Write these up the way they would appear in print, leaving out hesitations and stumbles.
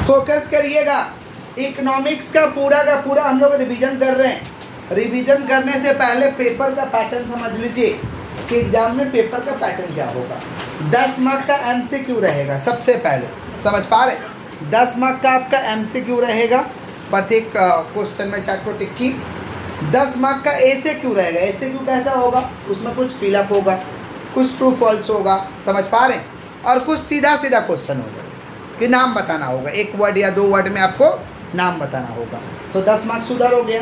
Focus करिएगा। Economics का पूरा हम लोग रिवीजन कर रहे हैं। रिवीजन करने से पहले पेपर का पैटर्न समझ लीजिए कि एग्जाम में पेपर का पैटर्न क्या होगा। 10 मार्क का एमसीक्यू रहेगा। सबसे पहले समझ पा रहे, 10 मार्क का आपका एमसीक्यू रहेगा। प्रत्येक क्वेश्चन में 4 को टिक की। 10 मार्क का एसक्यू रहेगा। एसक्यू कैसा होगा, उसमें कुछ फिलअप होगा, कुछ ट्रू फॉल्स होगा, समझ पा रहे हैं, और कुछ सीधा क्वेश्चन होगा कि नाम बताना होगा। 1 वर्ड या 2 वर्ड में आपको नाम बताना होगा। तो 10 मार्क्स उधर हो गया।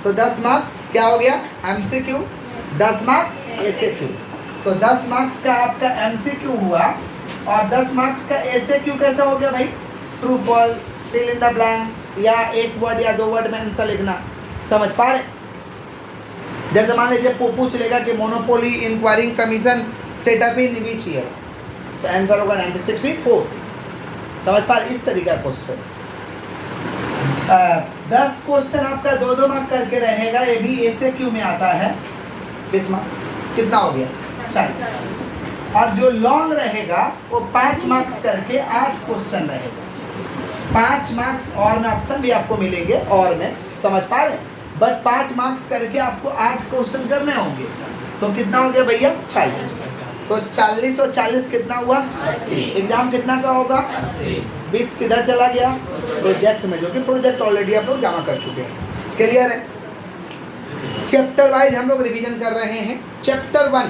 तो 10 मार्क्स क्या हो गया, एमसीक्यू, 10 मार्क्स एसक्यू। तो 10 मार्क्स का आपका एमसीक्यू हुआ और 10 मार्क्स का एसक्यू कैसा हो गया भाई, true false, fill in the blanks, या 1 वर्ड या 2 वर्ड में आंसर लिखना। समझ पा रहे, जैसे मान लीजिए पूछ लेगा कि monopoly enquiring commission setup in which year, तो आंसर होगा 1964। समझ पा रहे, इस तरीका का क्वेश्चन। 10 क्वेश्चन आपका 2-2 मार्क करके रहेगा। ये भी एसक्यू में आता है। 20 मार्क कितना हो गया, 40। और जो लॉन्ग रहेगा वो 5 मार्क्स करके 8 क्वेश्चन रहेगा। 5 मार्क्स और में ऑप्शन भी आपको मिलेंगे और में, समझ पा रहे, बट 5 मार्क्स करके आपको 8 क्वेश्चन करने होंगे। तो कितना हो गया भैया, 40। तो 40 और 40 कितना हुआ, 80। एग्जाम कितना का होगा, 20 किधर चला गया, प्रोजेक्ट में, जो कि प्रोजेक्ट ऑलरेडी आप लोग जमा कर चुके हैं। क्लियर है। चैप्टर वाइज हम लोग रिवीजन कर रहे हैं। चैप्टर 1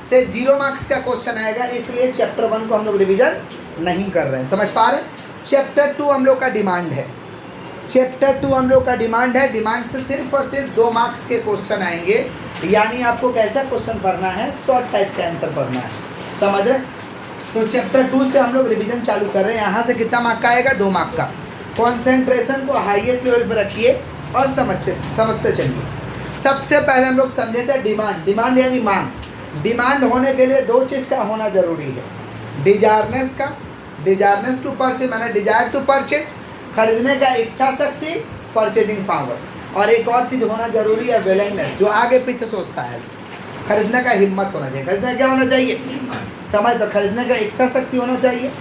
से 0 मार्क्स का क्वेश्चन आएगा, इसलिए चैप्टर 1 को हम लोग रिवीजन नहीं कर रहे हैं। समझ पा रहे हैं। चैप्टर 2 हम लोग का डिमांड है। चैप्टर 2 हम लोग का डिमांड है। डिमांड से सिर्फ और सिर्फ 2 मार्क्स के क्वेश्चन आएंगे। यानी आपको कैसा क्वेश्चन पढ़ना है, शॉर्ट टाइप का आंसर पढ़ना है। समझ रहे। तो चैप्टर 2 से हम लोग रिवीजन चालू कर रहे हैं। यहाँ से कितना मार्क का आएगा, 2 मार्क का। कॉन्सेंट्रेशन को हाईएस्ट लेवल पर रखिए और समझते चलिए। सबसे पहले हम लोग समझे थे डिमांड। डिमांड यानी मांग। डिमांड होने के लिए 2 चीज़ का होना जरूरी है। डिजायरनेस का, डिजायरनेस टू परचेज माने डिजायर टू परचेज, खरीदने का इच्छा शक्ति, परचेजिंग पावर। और एक और चीज़ होना जरूरी है, विलिंगनेस, जो आगे पीछे सोचता है। खरीदने का हिम्मत होना चाहिए। खरीदने क्या होना चाहिए, समझ। तो खरीदने का इच्छा शक्ति होना चाहिए,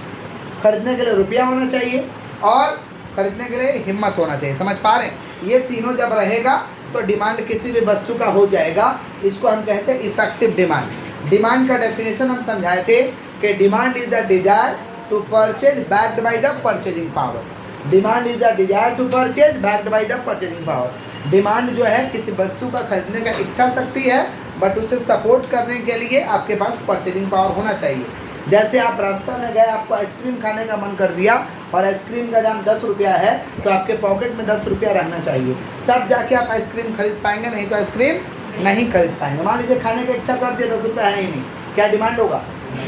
खरीदने के लिए रुपया होना चाहिए, और खरीदने के लिए हिम्मत होना चाहिए। समझ पा रहे हैं। ये तीनों जब रहेगा तो डिमांड किसी भी वस्तु का हो जाएगा। इसको हम कहते हैं इफेक्टिव डिमांड। डिमांड का डेफिनेशन हम समझाए थे कि demand is the desire to purchase backed by the purchasing power. Demand is the desire to purchase backed by the purchasing power. Demand जो है किसी वस्तु का खरीदने का इच्छा शक्ति है, बट उसे सपोर्ट करने के लिए आपके पास परचेजिंग पावर होना चाहिए। जैसे आप रास्ता में गए, आपको आइसक्रीम खाने का मन कर दिया और आइसक्रीम का दाम 10 रुपया है, तो आपके पॉकेट में 10 रुपया रहना चाहिए, तब जाके आप आइसक्रीम खरीद पाएंगे, नहीं तो आइसक्रीम नहीं खरीद पाएंगे। मान लीजिए खाने की इच्छा कर दिया, 10 रुपया है ही नहीं, क्या डिमांड होगा,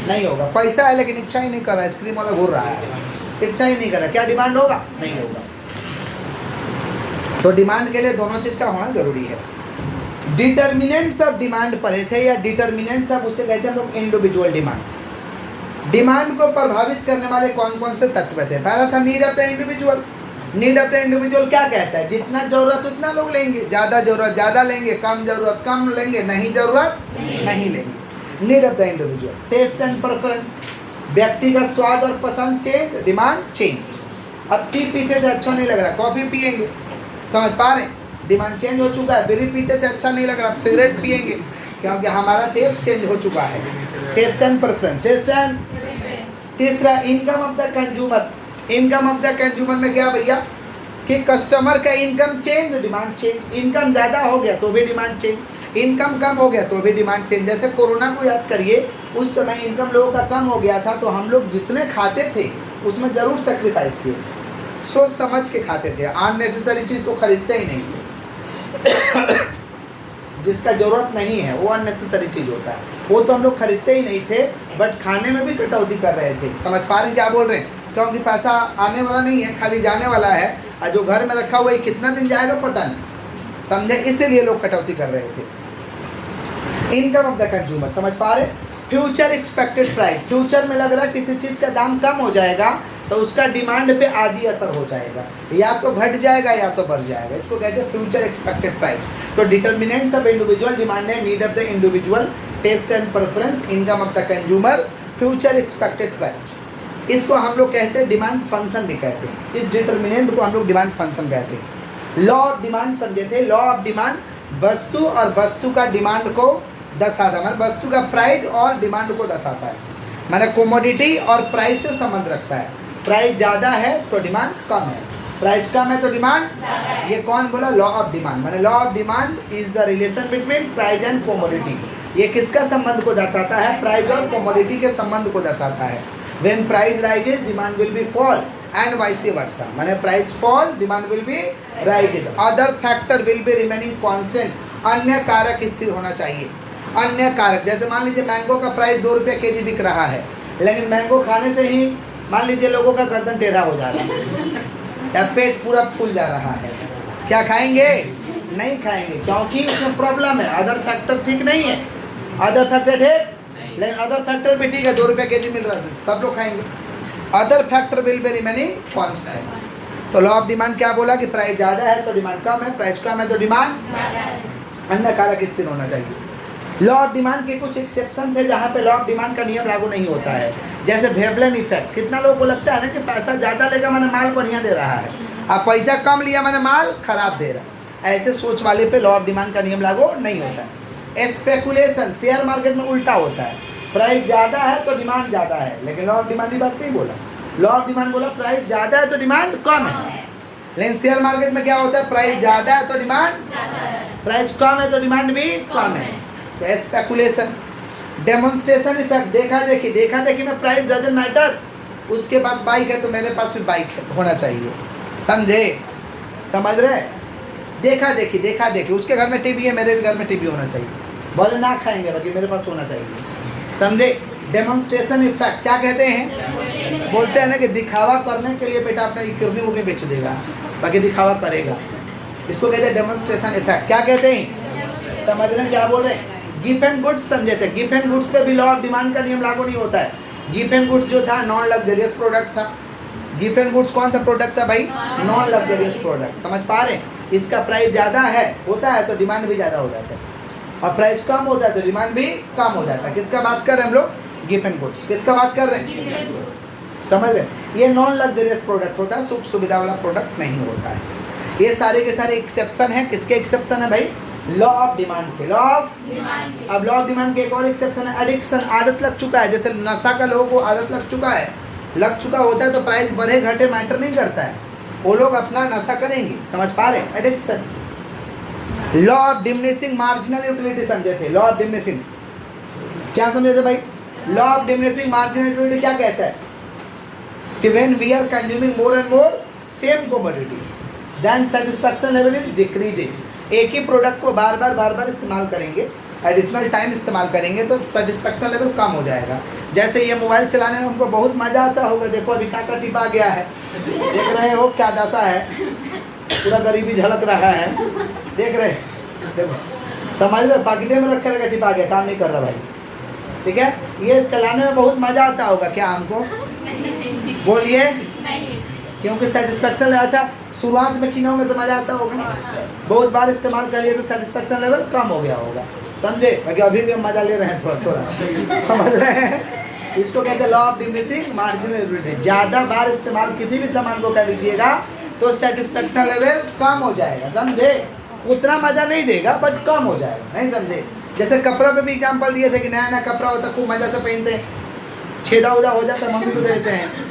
नहीं होगा। पैसा है लेकिन इच्छा ही नहीं कर रहा, आइसक्रीम वाला घूर रहा है, इच्छा ही नहीं कर रहा, क्या डिमांड होगा, नहीं होगा। तो डिमांड के लिए दोनों चीज़ का होना जरूरी है। डिटर्मिनेंट्स ऑफ डिमांड पढ़े थे, या डिटर्मिनेंट्स ऑफ, उससे कहते हैं हम लोग इंडिविजुअल डिमांड। डिमांड को प्रभावित करने वाले कौन कौन से तत्व थे। पहला था need of the individual. Need of the individual क्या कहता है, जितना जरूरत उतना लोग लेंगे, ज़्यादा जरूरत ज़्यादा लेंगे, कम जरूरत कम लेंगे, नहीं जरूरत नहीं लेंगे। Need of the individual. Taste and preference, व्यक्तिगत स्वाद और पसंद चेंज, डिमांड चेंज। अब टी पीते से अच्छा नहीं लग रहा, कॉफ़ी पियेंगे, समझ पा रहे हैं, डिमांड चेंज हो चुका है। बीड़ी पीते से अच्छा नहीं लग रहा, अब सिगरेट पियेंगे, क्योंकि हमारा टेस्ट चेंज हो चुका है। Test and preference. Test and तीसरा income of the consumer. Income of the consumer में क्या भैया, कि कस्टमर का income change, demand change. Income ज़्यादा हो गया तो भी डिमांड चेंज, इनकम कम हो गया तो भी डिमांड चेंज। जैसे कोरोना को याद करिए, उस समय इनकम लोगों का कम हो गया था, तो हम लोग जितने खाते थे उसमें ज़रूर सेक्रीफाइस किए थे, सोच समझ के खाते थे। अननेसेसरी चीज़ तो खरीदते ही नहीं थे। जिसका ज़रूरत नहीं है वो अननेसेसरी चीज़ होता है, वो तो हम लोग खरीदते ही नहीं थे, बट खाने में भी कटौती कर रहे थे। समझ पा रहे हैं क्या बोल रहे हैं, क्योंकि पैसा आने वाला नहीं है, खाली जाने वाला है, और जो घर में रखा हुआ है कितना दिन जाएगा पता नहीं, समझे, इसीलिए लोग कटौती कर रहे थे। इनकम ऑफ द कंज्यूमर, समझ पा रहे। फ्यूचर एक्सपेक्टेड प्राइस, फ्यूचर में लग रहा है किसी चीज़ का दाम कम हो जाएगा तो उसका डिमांड पे आज ही असर हो जाएगा, या तो घट जाएगा या तो बढ़ जाएगा, इसको कहते हैं फ्यूचर एक्सपेक्टेड प्राइस। तो डिटर्मिनेंट्स ऑफ इंडिविजुअल डिमांड है need of the individual, taste and preference, income of the consumer, future expected price. इसको हम लोग कहते हैं डिमांड फंक्शन भी कहते हैं। इस डिटर्मिनेंट को हम लोग डिमांड फंक्शन कहते हैं। लॉ ऑफ डिमांड समझे थे। लॉ ऑफ डिमांड वस्तु और वस्तु का डिमांड को दर्शाता है, मतलब वस्तु का प्राइस और डिमांड को दर्शाता है। मैंने कोमोडिटी और प्राइस से संबंध रखता है। प्राइस ज़्यादा है तो डिमांड कम है, प्राइस कम है तो डिमांड। ये कौन बोला? Law of demand. मैंने law of demand is the relation between price and commodity. ये किसका संबंध को दर्शाता है? प्राइस और कोमोडिटी के संबंध को दर्शाता है। When price rises demand will be fall and vice versa. मैंने price fall demand will be rises. Other factor will be remaining constant. अन्य कारक स्थिर होना चाहिए। अन्य कारक जैसे मान लीजिए मैंगो का प्राइस 2 रुपये केजी बिक रहा है, लेकिन मैंगो खाने से ही मान लीजिए लोगों का गर्दन टेढ़ा हो जा रहा है या पेट पूरा फूल जा रहा है, क्या खाएंगे? नहीं खाएंगे, क्योंकि उसमें प्रॉब्लम है। अदर फैक्टर ठीक नहीं है। अदर फैक्टर ठीक, लेकिन अदर फैक्टर भी ठीक है। 2 रुपये केजी मिल रहा है, सब लोग खाएंगे। Other factor will be remaining constant. तो लॉ ऑफ डिमांड क्या बोला कि प्राइस ज़्यादा है तो डिमांड कम है, प्राइस कम है तो डिमांड। अन्य कारक स्थिर होना चाहिए। लॉ ऑफ डिमांड के कुछ एक्सेप्शन थे जहाँ पे लॉ ऑफ डिमांड का नियम लागू नहीं होता है, जैसे वेवलेन इफेक्ट। कितना लोगों को लगता है ना कि पैसा ज़्यादा लेगा मैंने माल बढ़िया दे रहा है, अब पैसा कम लिया मैंने माल खराब दे रहा है। ऐसे सोच वाले पे लॉ ऑफ डिमांड का नियम लागू नहीं होता है। स्पेकुलेशन शेयर मार्केट में उल्टा होता है। प्राइस ज़्यादा है तो डिमांड ज़्यादा है, लेकिन लॉ ऑफ डिमांड की बात नहीं बोला। लॉ ऑफ डिमांड बोला प्राइस ज़्यादा है तो डिमांड कम है, लेकिन शेयर मार्केट में क्या होता है? प्राइस ज़्यादा है तो डिमांड, प्राइस कम है तो डिमांड भी कम है। तो स्पेकुलेशन। डेमोन्स्ट्रेशन इफेक्ट, देखा देखी में प्राइस डजंट मैटर। उसके पास बाइक है तो मेरे पास भी बाइक होना चाहिए, समझे? समझ रहे? देखा देखी उसके घर में टीवी है, मेरे भी घर में टीवी होना चाहिए। बोले ना खाएंगे बाकी मेरे पास होना चाहिए, समझे? डेमोन्स्ट्रेशन इफेक्ट क्या कहते हैं? बोलते हैं ना कि दिखावा करने के लिए बेटा अपना किडनी उर्नी बेच देगा, बाकी दिखावा करेगा। इसको कहते हैं डेमोन्स्ट्रेशन इफेक्ट। क्या कहते हैं? समझ रहे हैं क्या बोल रहे हैं? गिफ्ट एंड गुड्स समझे थे। गिफ्ट एंड गुड्स पे भी लॉ ऑफ डिमांड का नियम लागू नहीं होता है। गिफ्ट एंड गुड्स जो था नॉन लग्जरियस प्रोडक्ट था। गिफ्ट एंड गुड्स कौन सा प्रोडक्ट था भाई? Non luxurious product. समझ पा रहे हैं? इसका प्राइस ज़्यादा है होता है तो डिमांड भी ज़्यादा हो जाता है, और प्राइस कम होता है तो डिमांड भी कम हो जाता है। किसका बात कर रहे हैं हम लोग? Gift and goods. किसका बात कर रहे हैं? समझ रहे हैं? ये नॉन लग्जरियस प्रोडक्ट होता है, सुख सुविधा वाला प्रोडक्ट नहीं होता है। ये सारे के सारे एक्सेप्शन हैं। किसके एक्सेप्शन है भाई? लॉ ऑफ डिमांड के। Law of demand. अब लॉ ऑफ डिमांड के एक और एक्सेप्शन है, एडिक्शन। आदत लग चुका है, जैसे नशा का लोगों को आदत लग चुका होता है तो प्राइस बढ़े घटे मैटर नहीं करता है, वो लोग अपना नशा करेंगे। समझ पा रहे हैं? Addiction. Law of diminishing marginal utility समझे थे। लॉ ऑफ डिमिनिशिंग क्या समझे थे भाई? Law of diminishing marginal utility क्या कहता है कि when we are consuming more and more same commodity then satisfaction level is decreasing. एक ही प्रोडक्ट को बार बार इस्तेमाल करेंगे, एडिशनल टाइम इस्तेमाल करेंगे तो सेटिस्फैक्शन लेवल कम हो जाएगा। जैसे ये मोबाइल चलाने में हमको बहुत मज़ा आता होगा। देखो अभी काका टिपा गया है, देख रहे हो क्या दशा है, पूरा गरीबी झलक रहा है, देख रहे? देखो समझ रहे? पॉकेट में रख कर टिपा गया, काम नहीं कर रहा भाई, ठीक है? ये चलाने में बहुत मज़ा आता होगा क्या हमको? बोलिए। क्योंकि सेटिस्फैक्शन। अच्छा शुरुआत में किनोगे तो मज़ा आता होगा, बहुत बार इस्तेमाल कर लिए तो सेटिस्फैक्शन लेवल कम हो गया होगा, समझे? बाकी अभी भी हम मज़ा ले रहे हैं थोड़ा समझ रहे हैं? इसको कहते हैं law of diminishing marginal utility. ज़्यादा बार इस्तेमाल किसी भी सामान को कर लीजिएगा तो सेटिस्फैक्शन लेवल कम हो जाएगा, समझे? उतना मज़ा नहीं देगा बट कम हो जाएगा, नहीं समझे? जैसे कपड़ा पे भी एग्जाम्पल दिए थे कि नया नया कपड़ा होता खूब मज़ा से पहनते हैं, छेदा उदा हो जाता है मम्मी को देते हैं,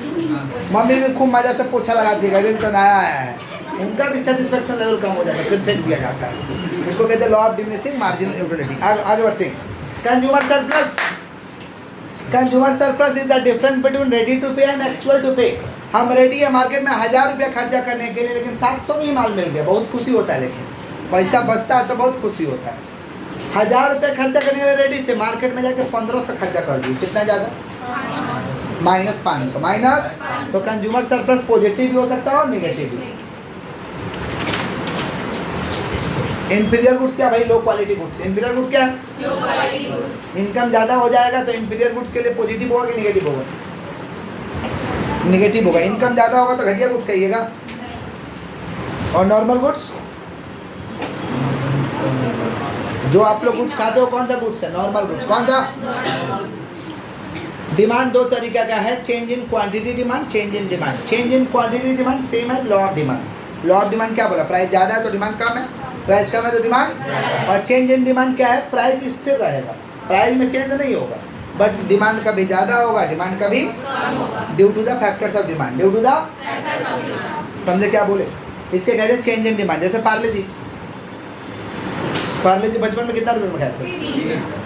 मम्मी भी खूब मज़ा से पोछा लगाती है, अभी तो नया आया है, उनका भी सेटिस्फैक्शन लेवल कम हो जाता है, फिर फेंक दिया जाता है। इसको कहते हैं law of diminishing marginal utility. आगे बढ़ते हैं। Consumer surplus. Consumer surplus is the difference between ready to pay and actual to pay. हम रेडी है मार्केट में 1000 रुपया खर्चा करने के लिए, लेकिन 700 में ही माल मिल गया, बहुत खुशी होता है, लेकिन पैसा बचता है तो बहुत खुशी होता है। 1000 रुपये खर्चा करने के लिए रेडी थे, मार्केट में जाके 1500 खर्चा कर दिए, कितना ज़्यादा? -500 माइनस। तो कंज्यूमर सरप्लस पॉजिटिव भी हो सकता है और निगेटिव भी। इंफीरियर गुड्स क्या भाई? Low quality goods. Inferior goods क्या है? Low quality goods. इनकम ज़्यादा हो जाएगा तो इंफीरियर गुड्स के लिए पॉजिटिव होगा कि निगेटिव होगा? निगेटिव होगा। इनकम ज़्यादा होगा तो घटिया गुड्स कहिएगा। और नॉर्मल गुड्स, जो आप लोग गुड्स खाते हो कौन सा गुड्स है? Normal goods. कौन सा? डिमांड दो तरीका का है, change in quantity demand, change in demand. Change in quantity demand same है law of demand. Law of demand क्या बोला, प्राइस ज़्यादा है तो डिमांड कम है, प्राइस कम है तो डिमांड। और चेंज इन डिमांड क्या है, प्राइस स्थिर रहेगा, प्राइस में चेंज नहीं होगा, बट डिमांड कभी ज़्यादा होगा, डिमांड कभी due to the factors of demand, due to the, समझे क्या बोले, इसके कहते हैं चेंज इन डिमांड। जैसे पार्ले जी, पार्ले जी बचपन में कितना रुपये में खाए थे,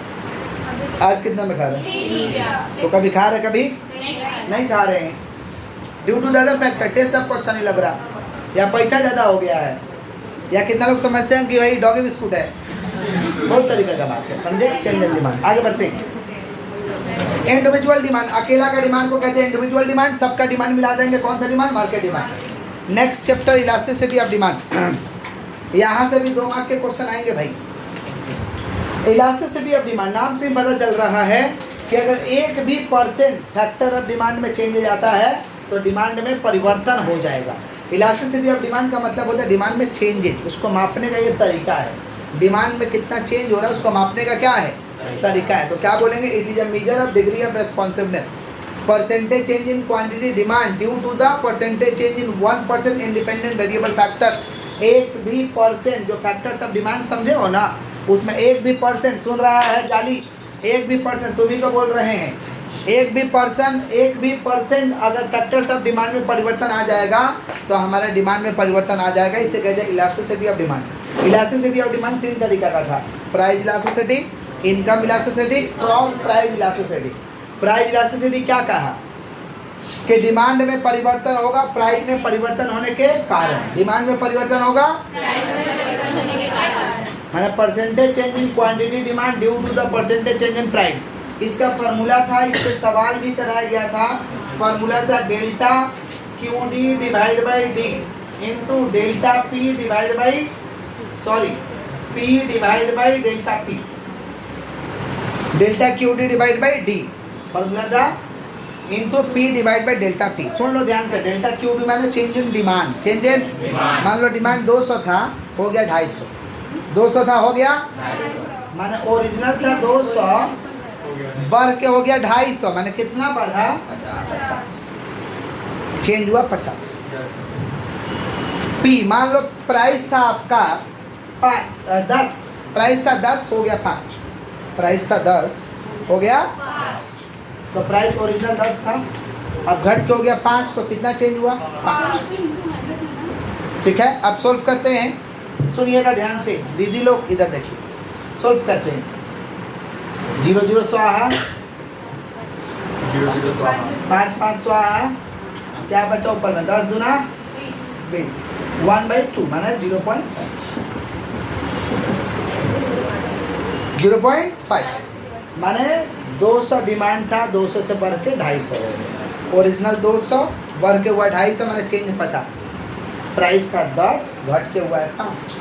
आज कितना में खा रहे हैं, तो कभी खा रहे कभी नहीं खा रहे हैं, due to the other factor. Taste आपको अच्छा नहीं लग रहा, या पैसा ज़्यादा हो गया है, या कितना लोग समझते हैं कि भाई डॉगी बिस्कुट है, बहुत तरीके का बात है, समझे। Change in demand. आगे बढ़ते हैं। इंडिविजुअल डिमांड, अकेला का डिमांड को कहते हैं इंडिविजुअल डिमांड, सबका डिमांड मिला देंगे, कौन सा demand, market demand. Next chapter elasticity of demand. यहाँ से भी 2 मार्क के क्वेश्चन आएंगे भाई। इलास्टिसिटी ऑफ डिमांड, नाम से पता चल रहा है कि अगर 1 भी % फैक्टर ऑफ डिमांड में चेंज जाता है तो डिमांड में परिवर्तन हो जाएगा। इलास्टिसिटी ऑफ डिमांड का मतलब होता है डिमांड में चेंजेस, उसको मापने का ये तरीका है। डिमांड में कितना चेंज हो रहा है उसको मापने का क्या है, तरीका है। तो क्या बोलेंगे, it is a major of degree of responsiveness, percentage change in quantity demand due to the percentage change in 1% independent variable factor. 1 भी % जो फैक्टर्स ऑफ डिमांड समझे हो ना, उसमें 1 भी % सुन रहा है जाली, 1 भी % तुम ही को बोल रहे हैं, 1 भी % अगर फैक्टर्स ऑफ डिमांड में परिवर्तन आ जाएगा तो हमारे डिमांड में परिवर्तन आ जाएगा। इसे कहते हैं elasticity of demand. Elasticity of demand 3 तरीका का था, price elasticity, income elasticity, cross price elasticity. Price elasticity क्या कहा कि डिमांड में परिवर्तन होगा प्राइस में परिवर्तन होने के कारण, डिमांड में परिवर्तन होगा मैंने percentage change in quantity demand due to the percentage change in price. इसका फार्मूला था, इस पर सवाल भी कराया गया था। फार्मूला था delta QD divide by D into delta P divide by P divide by delta P, delta QD divide by D formula था into P divide by delta P। सुन लो ध्यान से, डेल्टा QD माने change in demand, change in, मान लो demand 200 था, हो गया 250, 200 था हो गया, माने ओरिजिनल था 200 बढ़ के हो गया 250, माने कितना बढ़ा, 50, चेंज हुआ 50। P मान लो प्राइस था आपका 10, प्राइस था 10 हो गया 5, प्राइस था 10 हो गया, तो प्राइस ओरिजिनल 10 था, अब घट के हो गया 5, तो कितना चेंज हुआ, 5। ठीक है, अब सोल्व करते हैं, सुनिएगा ध्यान से, दीदी लोग इधर देखिए, सोल्व करते हैं। 0 0 स्वाहा, 5 5 स्वाहा, क्या बचा ऊपर में, 10 दूना 20, 1/2 माना 0.5, 0.5 माने 200 डिमांड था, 200 से बढ़ के 250 हो गया, ओरिजिनल 200 बढ़ के हुआ 250, माने चेंज 50। प्राइस था 10 घट के हुआ है 5,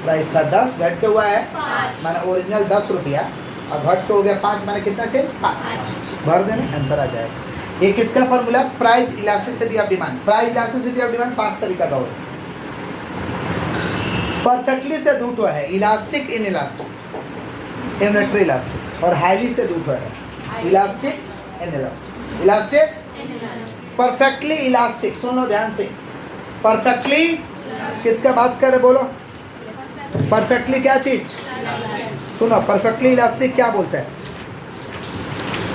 प्राइस था 10 घट के हुआ है 5, माने ओरिजिनल 10 रुपया और घट के हो गया 5, माने कितना चेंज 5, भर देना आंसर आ जाएगा। ये किसका formula, price elasticity of demand. Price elasticity of demand 5 तरीका का होता है, परफेक्टली से दूठो है, इलास्टिक इन इलास्टिक, इनवर्टरी इलास्टिक, और हाईली से दूठो है, elastic in elastic, elastic perfectly elastic. सुनो ध्यान से, परफेक्टली किसका बात कर रहे बोलो, परफेक्टली क्या चीज, सुनो परफेक्टली इलास्टिक क्या बोलते हैं,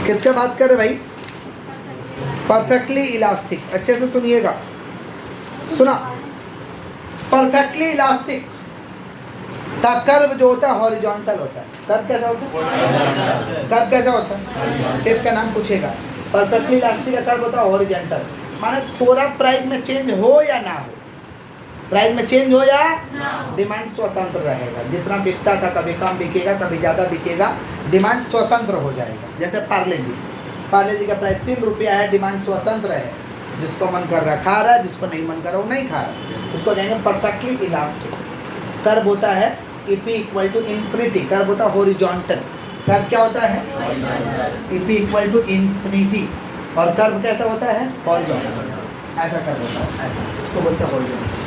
किसका बात कर रहे भाई, परफेक्टली इलास्टिक। अच्छे से सुनिएगा, सुना, परफेक्टली इलास्टिक का कर्व जो होता है हॉरिजॉन्टल होता है। कर्व कैसा होता है, कर्व कैसा होता है, शेप का नाम पूछेगा। परफेक्टली इलास्टिक का कर्व होता है हॉरिजॉन्टल, माने थोड़ा प्राइस में चेंज हो या ना हो, प्राइस में चेंज हो या डिमांड स्वतंत्र रहेगा, जितना बिकता था कभी कम बिकेगा कभी ज़्यादा बिकेगा, डिमांड स्वतंत्र हो जाएगा। जैसे पार्ले जी, पार्ले जी का प्राइस 3 रुपया है, डिमांड स्वतंत्र है, जिसको मन कर रहा खा रहा है, जिसको नहीं मन कर रहा वो नहीं खा रहा, इसको कहेंगे परफेक्टली इलास्टिक। कर्व होता है EP equal to infinity, curve होता है हॉरिजॉन्टल, कर्व क्या होता है EP इक्वल टू इन्फिनिटी, और कर्व कैसा होता है हॉरिजॉन्टल, ऐसा कर्व होता है, ऐसा, इसको बोलते हैं हॉरिजॉन्टल,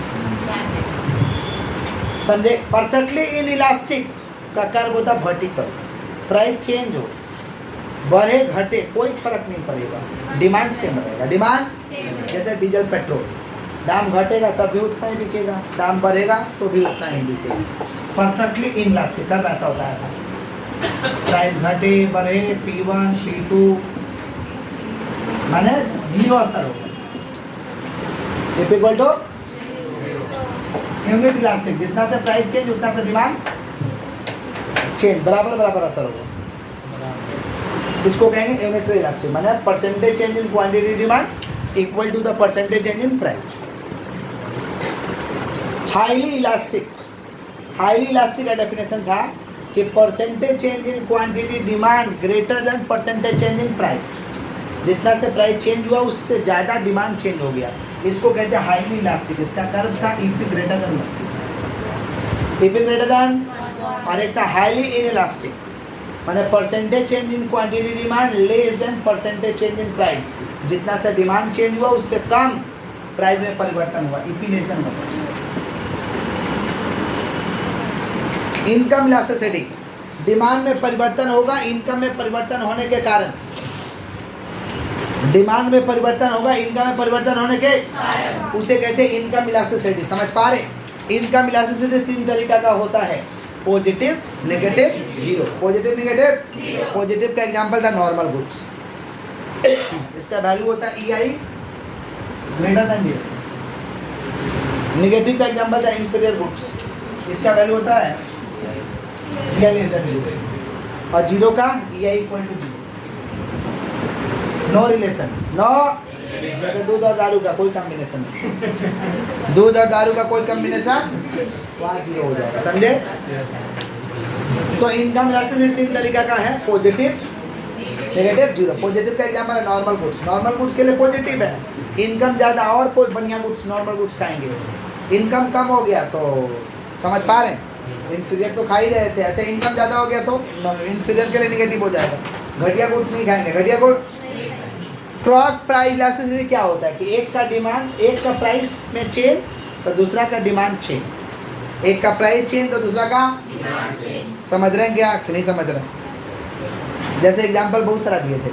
समझे। परफेक्टली इन इलास्टिक का कर्व होता है वर्टिकल, प्राइस चेंज हो, बढ़े घटे कोई फर्क नहीं पड़ेगा, डिमांड सेम रहेगा। डिमांड जैसे डीजल पेट्रोल, दाम घटेगा तब भी उतना ही बिकेगा, दाम बढ़ेगा तो भी उतना ही बिकेगा। परफेक्टली इनलास्टिक कब ऐसा होता है? ऐसा प्राइस घटे बढ़े P1 P2 माने जीरो असर होगा। F equal to unit elastic, जितना से प्राइस चेंज उतना से डिमांड चेंज, बराबर बराबर असर होगा। इसको कहेंगे यूनिटरी इलास्टिक, माने percentage change in quantity demand equal to the percentage change in price. Highly elastic, highly elastic का डेफिनेशन था कि percentage change in quantity demand greater than percentage change in price. जितना से प्राइस चेंज हुआ उससे ज़्यादा demand change हो गया, इसको कहते हैं हाईली इलास्टिक। इसका कर्व था EP greater than, EP greater than, और एक था हाईली इनइलास्टिक, माने percentage change in quantity demand less than percentage change in price. जितना सा डिमांड चेंज हुआ उससे कम प्राइस में परिवर्तन हुआ, EP less than. Income elasticity, demand में परिवर्तन होगा इनकम में परिवर्तन होने के कारण, डिमांड में परिवर्तन होगा इनकम में परिवर्तन होने के उसे कहते हैं इनकम इलास्टिसिटी। समझ पा रहे? इनकम इलास्टिसिटी 3 तरीका का होता है, positive, negative, zero. Positive negative, positive का एग्जांपल था नॉर्मल गुड्स, इसका वैल्यू होता है EI ग्रेटर देन 0। नेगेटिव का एग्जांपल था इंफीरियर गुड्स, इसका वैल्यू होता है EI लेस देन 0। और जीरो का EI equal to 0। No relation, no, जैसे दूध और दारू का कोई कॉम्बिनेशन नहीं, दूध और दारू का कोई कॉम्बिनेशन, वहाँ जीरो हो जाएगा। समझे? तो इनकम इलास्टिसिटी 3 तरीका का है, पॉजिटिव, नेगेटिव, जीरो। पॉजिटिव का एग्जांपल है नॉर्मल गुड्स, नॉर्मल गुड्स के लिए पॉजिटिव है, इनकम ज़्यादा और कोई बढ़िया गुड्स नॉर्मल गुड्स खाएंगे। इनकम कम हो गया तो समझ पा रहे हैं, इन्फीरियर तो खा ही रहे थे, अच्छा इनकम ज़्यादा हो गया तो इन्फीरियर के लिए नेगेटिव हो जाएगा, घटिया गुड्स नहीं खाएंगे, घटिया गुड्स। क्रॉस प्राइस इलास्टिसिटी क्या होता है कि एक का डिमांड, एक का प्राइस में चेंज तो दूसरा का डिमांड चेंज, एक का प्राइस चेंज तो दूसरा का डिमांड चेंज। समझ रहे हैं क्या कि नहीं समझ रहे हैं? जैसे एग्जांपल बहुत सारा दिए थे,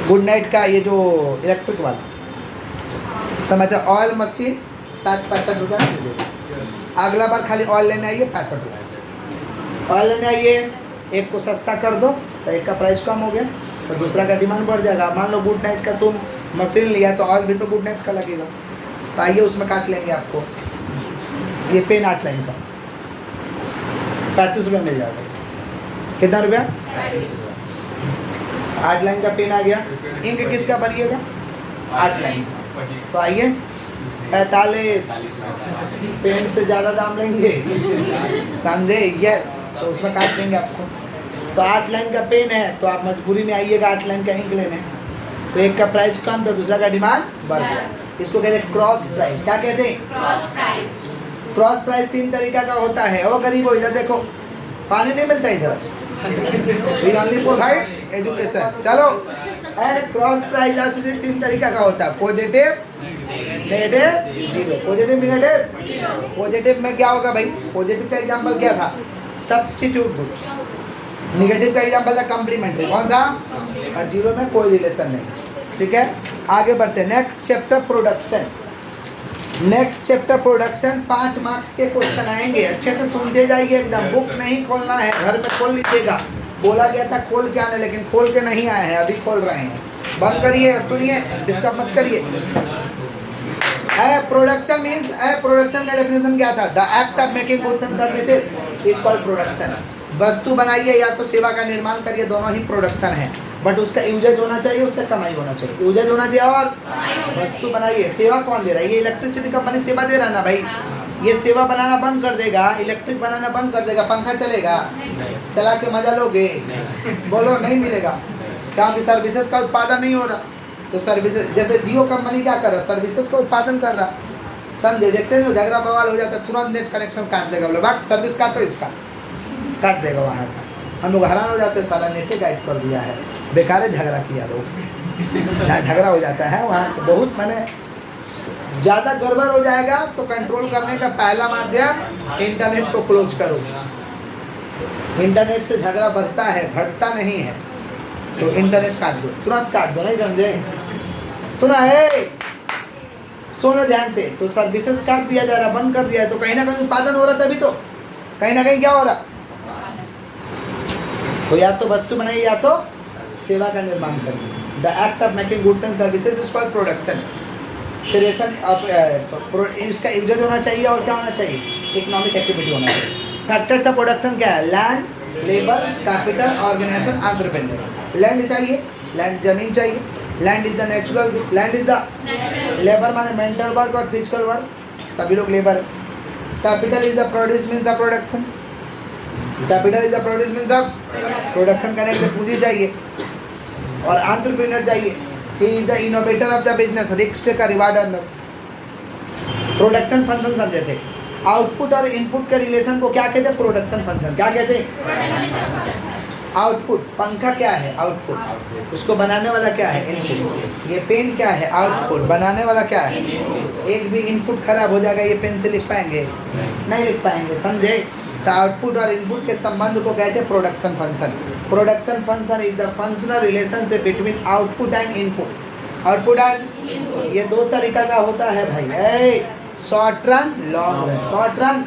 गुड नाइट का ये जो इलेक्ट्रिक वाला समझ, ऑयल मशीन 60-65 रुपये में दे देगा, अगला बार खाली ऑयल लेने आइए 65 रुपये, ऑयल लेने आइए, एक को सस्ता कर दो तो एक का प्राइस कम हो गया तो दूसरा का डिमांड बढ़ जाएगा। मान लो गुड नाइट का तुम मशीन लिया तो ऑयल भी तो गुड नाइट का लगेगा, तो आइए उसमें काट लेंगे आपको, ये पेन 8 लाइन का 35 रुपये मिल जाएगा। कितना रुपया? 8 लाइन का पेन आ गया। इंक किसका भरिएगा? 8 लाइन का, तो आइए 45, पेन से ज़्यादा दाम लेंगे, समझे? यस, तो उसमें काट देंगे आपको। तो 8 लाइन का पेन है तो आप मजबूरी में आइएगा 8 लाइन का इंक लेने, तो एक का प्राइस कम तो दूसरा का डिमांड बढ़ गया। इसको कहते हैं क्रॉस प्राइस। क्या कहते हैं? Cross price. क्रॉस प्राइस 3 तरीका का होता है। ओ गरीबो इधर देखो, पानी नहीं मिलता इधर, वी ओनली प्रोवाइड्स एजुकेशन। चलो, क्रॉस प्राइस इलास्टिसिटी 3 तरीका का होता है, positive, negative, zero. Positive negative, positive में क्या होगा भाई? पॉजिटिव का एग्जांपल क्या था? Substitute goods. नेगेटिव का एग्जांपल था कॉम्प्लीमेंट्री, कौन सा? और जीरो में कोई रिलेशन नहीं। ठीक है, आगे बढ़ते हैं। Next chapter production. Next chapter production, 5 marks के क्वेश्चन आएंगे, अच्छे से सुनते जाइए एकदम, बुक नहीं खोलना है, घर में खोल लीजिएगा। बोला गया था खोल के आने, लेकिन खोल के नहीं आए हैं, अभी खोल रहे हैं। बंद करिए और सुनिए, डिस्टर्ब मत करिए। प्रोडक्शन मीन्स, प्रोडक्शन का डेफिनेशन क्या था? The act of making goods and services is called production. वस्तु बनाइए या तो सेवा का निर्माण करिए, दोनों ही प्रोडक्शन है, बट उसका यूजेज होना चाहिए, उससे कमाई होना चाहिए। यूजेज होना चाहिए और वस्तु बनाइए। सेवा कौन दे रहा है? ये इलेक्ट्रिसिटी कंपनी सेवा दे रहा है ना भाई। ये सेवा बनाना बंद कर देगा, इलेक्ट्रिक बनाना बंद कर देगा, पंखा चलेगा? चला के मजा लोगे? बोलो, नहीं मिलेगा, क्योंकि सर्विसेज का उत्पादन नहीं हो रहा। तो सर्विसेज, जैसे जियो कंपनी क्या कर रहा है? सर्विसेज का उत्पादन कर रहा, समझे? देखते नहीं हो, झगड़ा बवाल हो जाता है, तुरंत नेट कनेक्शन काट देगा, बोले बात सर्विस काटो, इसका काट देगा वहाँ का। हम लोग हैरान हो जाते हैं, सारा नेट गाइड कर दिया है, बेकार झगड़ा किया लोग। जहाँ झगड़ा हो जाता है वहाँ बहुत, मैंने ज़्यादा गड़बड़ हो जाएगा तो कंट्रोल करने का पहला माध्यम इंटरनेट को क्लोज करो। इंटरनेट से झगड़ा बढ़ता है, घटता नहीं है। तो इंटरनेट काट दो, तुरंत काट दो, नहीं समझे? सुना है? सुनो ध्यान से। तो सर्विसेज काट दिया जा रहा, बंद कर दिया है, तो कहीं ना कहीं उत्पादन हो रहा, तभी तो कहीं ना कहीं क्या हो रहा? तो या तो वस्तु बनाई या तो सेवा का निर्माण करिए। The act of making goods and services is called production. Creation of इसका यूजर होना चाहिए और क्या होना चाहिए? इकोनॉमिक एक्टिविटी होना चाहिए। फैक्टर्स ऑफ प्रोडक्शन क्या है? Land, labour, capital, organisation, entrepreneur. Land चाहिए, लैंड जमीन चाहिए। Land is the natural, land is the labour माने मेंटल वर्क और फिजिकल वर्क, सभी लोग लेबर है। Capital is the produce means the production, capital is the produce means the production करने के लिए पूंजी चाहिए। और एंटरप्रेन्योर चाहिए, he is the innovator of the business, risk taker, reward earner. Production function समझे थे। आउटपुट और इनपुट के रिलेशन को क्या कहते हैं? Production function. क्या कहते हैं? आउटपुट। पंखा क्या है? आउटपुट। उसको बनाने वाला क्या है? इनपुट। ये पेन क्या है? आउटपुट। बनाने वाला क्या है? एक भी इनपुट खराब हो जाएगा, ये पेन से लिख पाएंगे? नहीं लिख पाएंगे, समझे? तो आउटपुट और इनपुट के संबंध को कहते हैं production function. Production function is the functional relationship between output and input. Output and ये दो तरीका का होता है भाई, short run, long run. Short run,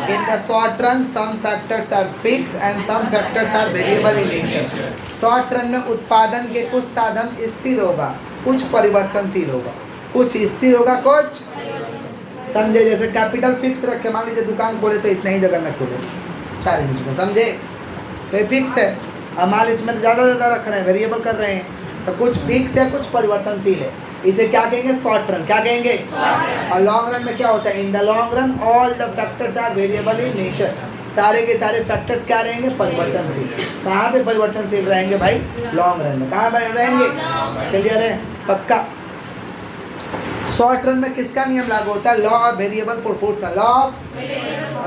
in the short run some factors are fix and some factors are variable in nature. Short run में उत्पादन के कुछ साधन स्थिर होगा, कुछ परिवर्तनशील होगा, कुछ स्थिर होगा, कुछ समझे? जैसे कैपिटल फिक्स रखे, मान लीजिए दुकान खोले तो इतना ही जगह में खोले, 4 इंच में, समझे? तो ये फिक्स है। अब माल इसमें ज़्यादा रख रहे हैं, वेरिएबल कर रहे हैं, तो कुछ फिक्स है, कुछ परिवर्तनशील है। इसे क्या कहेंगे? Short run. क्या कहेंगे? और लॉन्ग रन में क्या होता है? In the long run all the factors are variable in nature. सारे के सारे फैक्टर्स क्या रहेंगे? परिवर्तनशील। कहाँ पे परिवर्तनशील रहेंगे भाई? लॉन्ग रन में। कहाँ पर रहेंगे? क्लियर है? पक्का। शॉर्ट रन में किसका नियम लागू होता है? Law of variable proportion. Law of.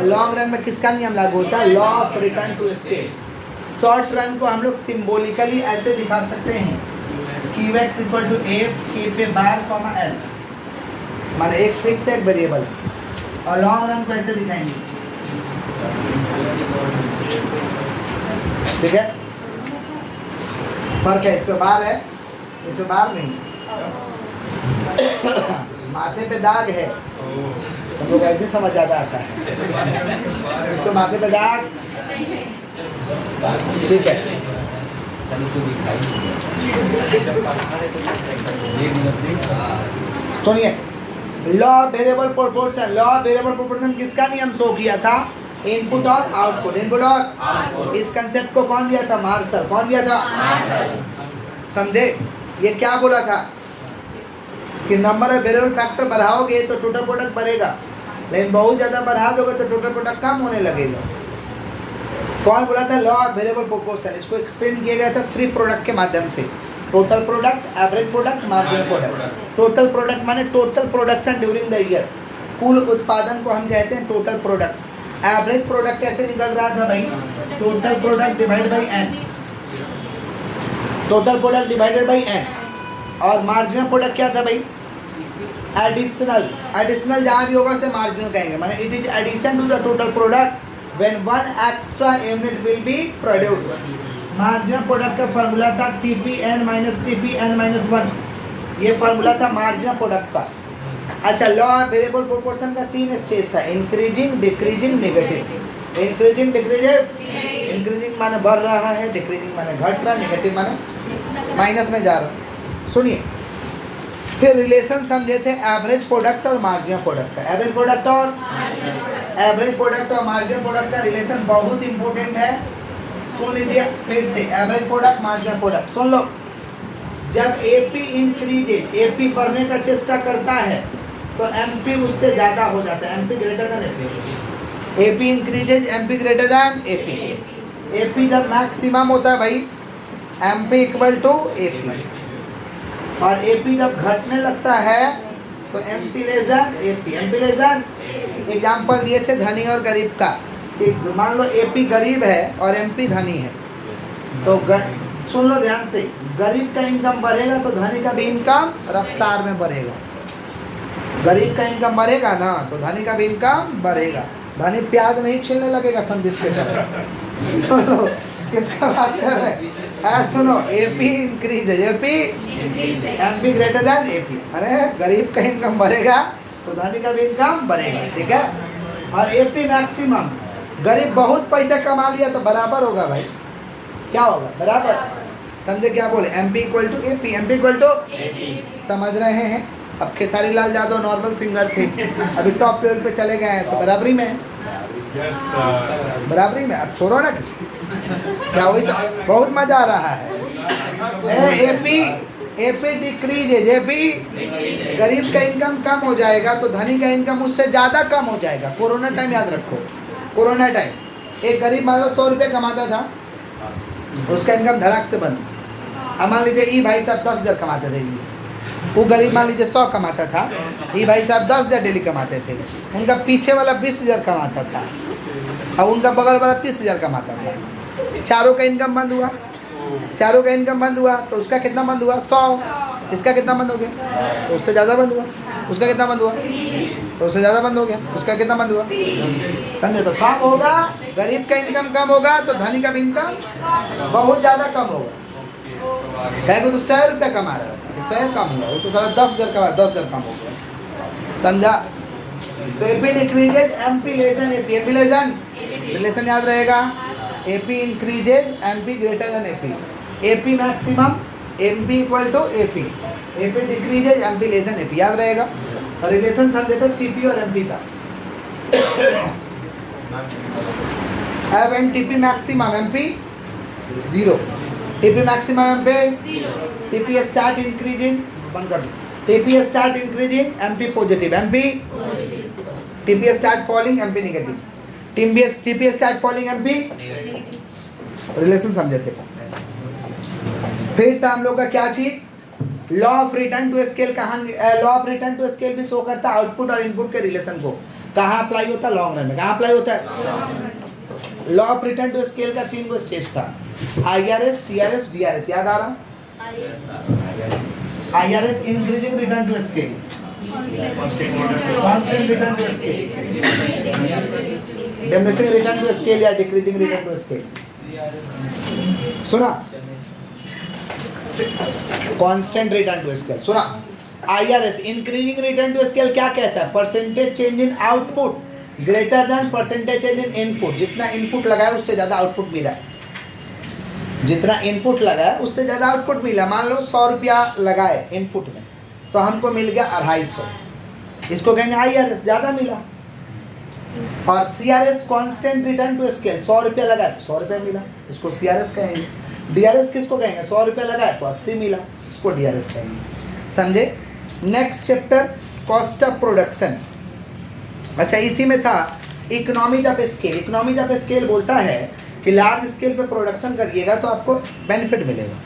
Long run में किसका नियम लागू होता है? Law of return to scale. Short run को हम लोग सिंबॉलिकली ऐसे दिखा सकते हैं, Qx इक्वल टू एफ के पे बार कॉमा एल, माने एक फिक्स है, एक वेरिएबल। और लॉन्ग रन को ऐसे दिखाएंगे, ठीक है? फर्क है, इस पे बार है, इस पे बार नहीं। माथे पे दाग है, हम लोग ऐसे समझ ज़्यादा आता है, इसको माथे पे दाग, ठीक है? सुनिए, law variable proportion. Law variable proportion किसका नियम शो किया था? इनपुट और आउटपुट। इनपुट और इस कंसेप्ट को कौन दिया था? मार्शल। कौन दिया था? समझे? ये क्या बोला था कि नंबर ऑफ वेरिएबल फैक्टर बढ़ाओगे तो टोटल प्रोडक्ट बढ़ेगा, लेकिन बहुत ज़्यादा बढ़ा दोगे तो टोटल प्रोडक्ट कम होने लगेगा। कौन बोला था? Law of variable proportion. इसको एक्सप्लेन किया गया था 3 प्रोडक्ट के माध्यम से, total product, average product, marginal product. Total product माने total production during the year, कुल उत्पादन को हम कहते हैं टोटल प्रोडक्ट। एवरेज प्रोडक्ट कैसे निकल रहा था भाई? Total product divide by N, total product divided by N. और मार्जिनल प्रोडक्ट क्या था भाई? एडिशनल। एडिशनल जहाँ भी होगा उसे मार्जिनल कहेंगे, माने it is addition to the total product when one extra unit will be produced। Marginal product का फार्मूला था TPN माइनस TPN माइनस 1, ये फार्मूला था मार्जिनल प्रोडक्ट का। अच्छा, लॉ ऑफ वेरिएबल प्रोपोर्शन का 3 स्टेज था, increasing, decreasing, negative. Increasing, decreasing. Increasing माने बढ़ रहा है, डिक्रीजिंग माने घट रहा, नेगेटिव माने माइनस में जा रहा। सुनिए, फिर रिलेशन समझे थे एवरेज प्रोडक्ट और मार्जिनल प्रोडक्ट का। एवरेज प्रोडक्ट और मार्जिनल प्रोडक्ट का रिलेशन बहुत इंपॉर्टेंट है। सुन लीजिए फिर से, एवरेज प्रोडक्ट, मार्जिनल प्रोडक्ट सुन लो। जब एपी इंक्रीजेज, एपी बढ़ने का चेष्टा करता है तो एमपी उससे ज़्यादा हो जाता है, MP greater than AP. AP increases, MP greater than AP. AP जब मैक्सिमम होता है भाई, एमपी इक्वल टू एपी। और एपी जब घटने लगता है तो MP less than AP. MP less then, example दिए थे धनी और गरीब का। मान लो एपी गरीब है और एमपी धनी है, तो सुन लो ध्यान से, गरीब का इनकम बढ़ेगा तो धनी का भी इनकम रफ्तार में बढ़ेगा। गरीब का इनकम बढ़ेगा ना तो धनी का भी इनकम बढ़ेगा। धनी प्याज नहीं छीलने लगेगा संदीप के तरह। सुन लो किसका बात कर रहे हैं? सुनो, एपी इंक्रीज है, एमपी ग्रेटर देन एपी, अरे गरीब का इनकम बढ़ेगा तो धनी का भी इनकम बढ़ेगा, ठीक है। और एपी मैक्सिमम, गरीब बहुत पैसा कमा लिया तो बराबर होगा भाई, क्या होगा बराबर, समझे क्या बोले, MP equal to AP, MP equal to, समझ रहे हैं। अब खेसारी लाल यादव नॉर्मल सिंगर थे, अभी टॉप लेवल पे चले गए हैं तो बराबरी में है, बराबरी में। अब छोड़ो ना क्या, वही बहुत मजा आ रहा है। एपी, एपी डिक्रीज है, एपी गरीब का इनकम कम हो जाएगा तो धनी का इनकम उससे ज़्यादा कम हो जाएगा। कोरोना टाइम याद रखो, कोरोना टाइम एक गरीब मान लो 100 रुपये कमाता था, उसका इनकम धड़ाक से बंद। अब मान लीजिए ई भाई साहब 10,000 कमाते थे, वो गरीब मान लीजिए 100 कमाता था, ई भाई साहब 10,000 डेली कमाते थे, उनका पीछे वाला 20,000 कमाता था और उनका बगल वाला 30,000 कमाता था। चारों का इनकम बंद हुआ, चारों का इनकम बंद हुआ तो उसका कितना बंद हुआ 100, इसका कितना बंद हो गया तो उससे ज़्यादा बंद हुआ, उसका कितना बंद हुआ तो उससे ज़्यादा बंद हो गया, उसका कितना बंद हुआ, समझे। तो कम होगा, गरीब का इनकम कम होगा तो धनी का भी इनकम बहुत ज़्यादा कम होगा। कहेगा तो 100 रुपये कमा रहा था तो 100 कम हुआ, वो तो सारा 10,000 कमा, 10,000 कम हो गया, समझा। तो AP decreases MP less than AP, AP less than, relation याद रहेगा, AP increases MP greater than AP, AP maximum MP equal to AP, AP decreases MP less than AP, याद रहेगा। और रिलेशन समझे तो टीपी और एमपी का, अब and TP maximum MP 0, TP maximum MP, TP start increasing, बंद कर दो, TP start increasing MP positive, MP, TP start falling MP negative, TP start falling MP, relation समझे थे। फिर था हम लोग का क्या चीज, law of return to scale. कहाँ law of return to scale भी शो करता है आउटपुट और इनपुट के रिलेशन को, कहाँ अप्लाई होता है, लॉन्ग रन में। कहाँ अप्लाई होता है, law of return to scale का 3 गो स्टेज था, IRS, CRS, DRS, याद आ रहा, IRS increasing return to scale, constant return to scale, diminishing return to scale या डिक्रीजिंग रिटर्न टू स्केल, सुना, कांस्टेंट रिटर्न टू स्केल सुना। IRS increasing return to scale क्या कहता है, percentage change in output greater than percentage change in input, जितना input लगाया उससे ज़्यादा आउटपुट मिला, जितना इनपुट लगाया उससे ज़्यादा आउटपुट मिला। मान लो 100 रुपया लगाए इनपुट में तो हमको मिल गया 250, इसको कहेंगे IRS, ज़्यादा मिला। और CRS constant return to scale, 100 रुपया लगाए तो 100 रुपया मिला, इसको CRS कहेंगे। DRS किसको कहेंगे, 100 रुपया लगाए तो 80 मिला, इसको DRS कहेंगे, समझे। Next chapter cost of production. अच्छा, इसी में था economies of scale. Economies of scale बोलता है कि लार्ज स्केल पे प्रोडक्शन करिएगा तो आपको बेनिफिट मिलेगा,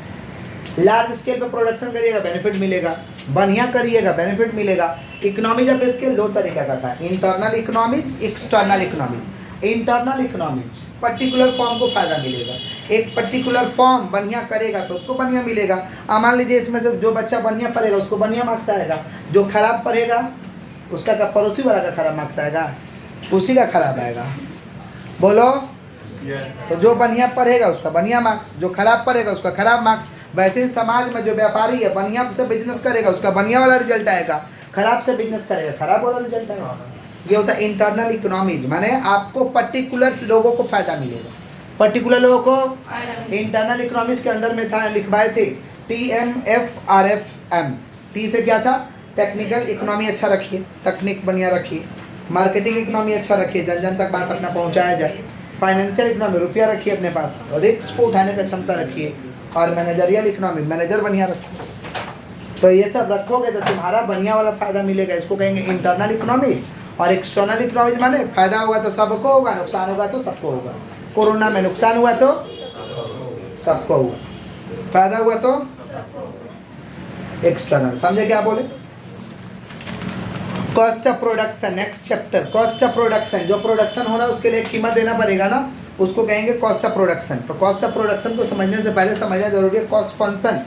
लार्ज स्केल पे प्रोडक्शन करिएगा बेनिफिट मिलेगा, बढ़िया करिएगा बेनिफिट मिलेगा। इकोनॉमीज ऑफ स्केल 2 तरीका का था, internal economies, external economies. Internal economies particular form को फ़ायदा मिलेगा, एक पर्टिकुलर फॉर्म बढ़िया करेगा तो उसको बढ़िया मिलेगा। मान लीजिए इसमें से जो बच्चा बढ़िया पढ़ेगा उसको बढ़िया मार्क्स आएगा, जो खराब पढ़ेगा उसका का पड़ोसी वाला का खराब मार्क्स आएगा, उसी का खराब आएगा, बोलो। तो जो बढ़िया पढ़ेगा उसका बढ़िया मार्क्स, जो खराब पढ़ेगा उसका खराब मार्क्स। वैसे ही समाज में जो व्यापारी है बढ़िया से बिजनेस करेगा उसका बढ़िया वाला रिजल्ट आएगा, खराब से बिजनेस करेगा खराब वाला रिजल्ट आएगा। ये होता है इंटरनल इकोनॉमीज, माने आपको पर्टिकुलर लोगों को फायदा मिलेगा, पर्टिकुलर लोगों को। इंटरनल इकोनॉमीज के अंदर में था, लिखवाए थे TMFRFM। टी से क्या था, टेक्निकल इकोनॉमी अच्छा रखिए, तकनीक बढ़िया रखिए। मार्केटिंग इकोनॉमी अच्छा रखिए, जन जन तक बात अपना पहुंचाया जाए। फाइनेंशियल इकोनॉमी, रुपया रखिए अपने पास, रिस्क को उठाने का क्षमता रखिए। और मैनेजरियल इकोनॉमी, मैनेजर बढ़िया रखिए। तो ये सब रखोगे तो तुम्हारा बढ़िया वाला फायदा मिलेगा, इसको कहेंगे इंटरनल इकोनॉमी। और एक्सटर्नल इकोनॉमी माने फायदा होगा तो सबको होगा, नुकसान होगा तो सबको होगा। कोरोना में नुकसान हुआ तो सबको हुआ, फायदा हुआ तो एक्सटर्नल। समझे क्या बोले। Cost of production, next chapter cost of production. जो प्रोडक्शन हो रहा है उसके लिए कीमत देना पड़ेगा ना, उसको कहेंगे कॉस्ट ऑफ प्रोडक्शन। तो कॉस्ट ऑफ प्रोडक्शन को समझने से पहले समझना जरूरी है कॉस्ट फंक्शन।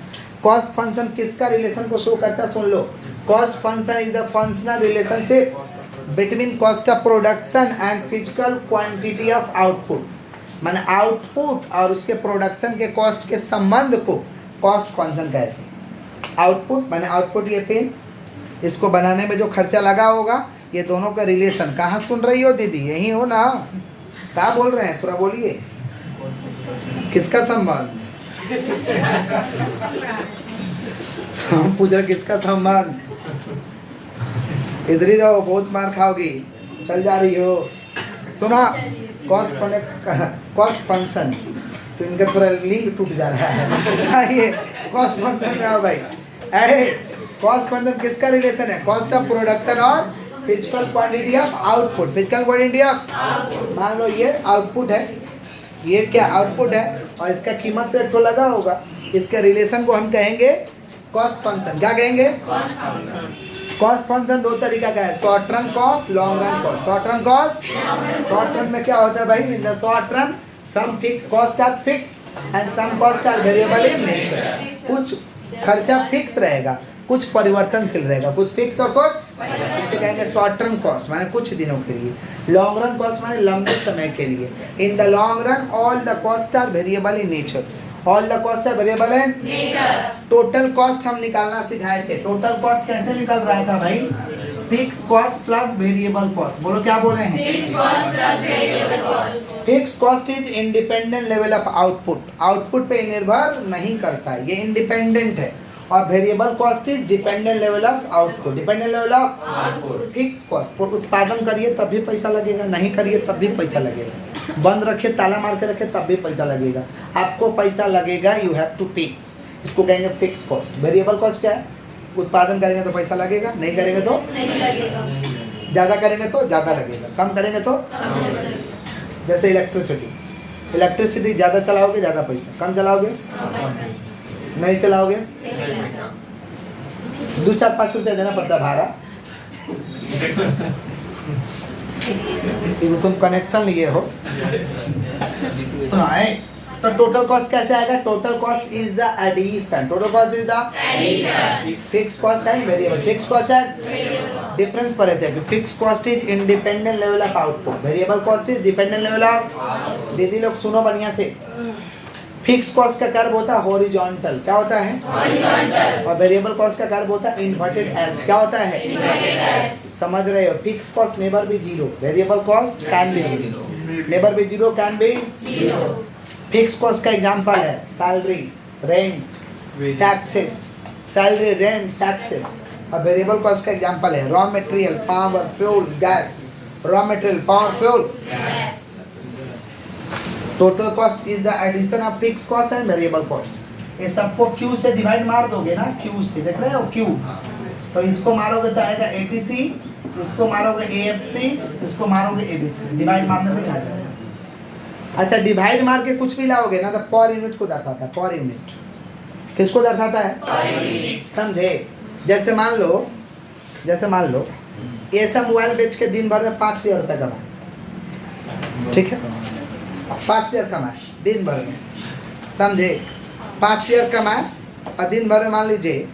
कॉस्ट फंक्शन किसका रिलेशन को शो करता है, सुन लो। Cost function is the functional relationship between cost of production and physical quantity of output. माने आउटपुट और उसके प्रोडक्शन के कॉस्ट के संबंध को कॉस्ट फंक्शन कहते हैं। आउटपुट माने आउटपुट ये पेन, इसको बनाने में जो खर्चा लगा होगा, ये दोनों का रिलेशन। कहाँ सुन रही हो दीदी? यही हो ना? क्या बोल रहे हैं? थोड़ा बोलिए। किसका संबंध? हम पूछ रहे किसका संबंध? इधर ही रहो, बहुत मार खाओगी। चल जा रही हो। सुना, कॉस्ट फंक्शन, तो इनका थोड़ा लिंक टूट जा रहा है। ये कॉस्ट फंक्शन में आओ भाई। अरे कॉस्ट फंक्शन किसका रिलेशन है? कॉस्ट ऑफ प्रोडक्शन और physical quantity of output. Physical quantity of, मान लो ये आउटपुट है, ये क्या आउटपुट है, और इसका कीमत तो एक तो लगा होगा। इसके रिलेशन को हम कहेंगे कॉस्ट फंक्शन। क्या कहेंगे? कॉस्ट फंक्शन दो तरीका का है, short run cost, long run cost. Short run cost, short run में क्या होता है भाई? In the short run some fix cost are fix and some cost are variable in nature. कुछ खर्चा फिक्स रहेगा, कुछ परिवर्तनशील रहेगा, कुछ फिक्स और कुछ, इसे कहेंगे शॉर्ट टर्म कॉस्ट, माने कुछ दिनों के लिए। लॉन्ग रन कॉस्ट माने लंबे समय के लिए। In the long run all the cost are variable in nature. All the cost are variable in nature. Total cost हम निकालना सिखाए थे। टोटल कॉस्ट कैसे निकल रहा था भाई? Fix cost plus variable cost. बोलो क्या बोले हैं? Fix cost plus variable cost. Fix cost is independent level of output. Output पे निर्भर नहीं करता है, ये इंडिपेंडेंट है। और variable cost is dependent level of output. Dependent level of output. Fix cost per उत्पादन करिए तब भी पैसा लगेगा, नहीं करिए तब भी पैसा लगेगा, बंद रखिए, ताला मार के रखिए तब भी पैसा लगेगा, आपको पैसा लगेगा। यू हैव टू पे। इसको कहेंगे फिक्स कॉस्ट। वेरिएबल कॉस्ट क्या है? उत्पादन करेंगे तो पैसा लगेगा, नहीं करेंगे तो नहीं लगेगा, ज़्यादा करेंगे तो ज़्यादा लगेगा, कम करेंगे तो कम लगेगा। जैसे इलेक्ट्रिसिटी, इलेक्ट्रिसिटी ज़्यादा चलाओगे ज़्यादा पैसा, कम चलाओगे नहीं चलाओगे 2-4-5 रुपया देना पड़ता है भाड़ा। तुम कनेक्शन लिए हो। सुना है तो टोटल कॉस्ट कैसे आएगा? Total cost is the addition. Total cost is the addition. Fix cost and variable. Fix cost and difference पर रहते हैं। Fix cost is independent level of output, variable cost is dependent level of. दीदी लोग सुनो बढ़िया से। Fix cost का curve होता है हॉरिजॉन्टल। क्या होता है? हॉरिजॉन्टल। और वेरिएबल कॉस्ट का कर्व होता है इन्वर्टेड एस। क्या होता है? Inverted S. समझ रहे हो? Fix cost never be zero, variable cost can be zero. Never be zero, can be zero. Fix cost का एग्जांपल है salary, rent, taxes. Salary, rent, taxes. और वेरिएबल कॉस्ट का एग्जांपल है raw material, power, fuel, gas. Raw material, power, fuel, gas. Total cost is the addition of fix cost and variable cost. ये सबको Q से divide मार दोगे ना, Q से, देख रहे हो Q, तो इसको मारोगे तो आएगा ATC, इसको मारोगे AFC, इसको मारोगे ABC। डिवाइड मारने से क्या आ जाएगा? अच्छा, डिवाइड मार के कुछ भी लाओगे ना तो पर यूनिट को दर्शाता है। पर यूनिट किसको दर्शाता है? Per unit. समझे? जैसे मान लो ऐसा मोबाइल बेच के दिन भर में 5,000 रुपये कमाए, ठीक है? 5,000 कमाए दिन भर में, समझे? 5,000 कमाए और दिन भर में मान लीजिए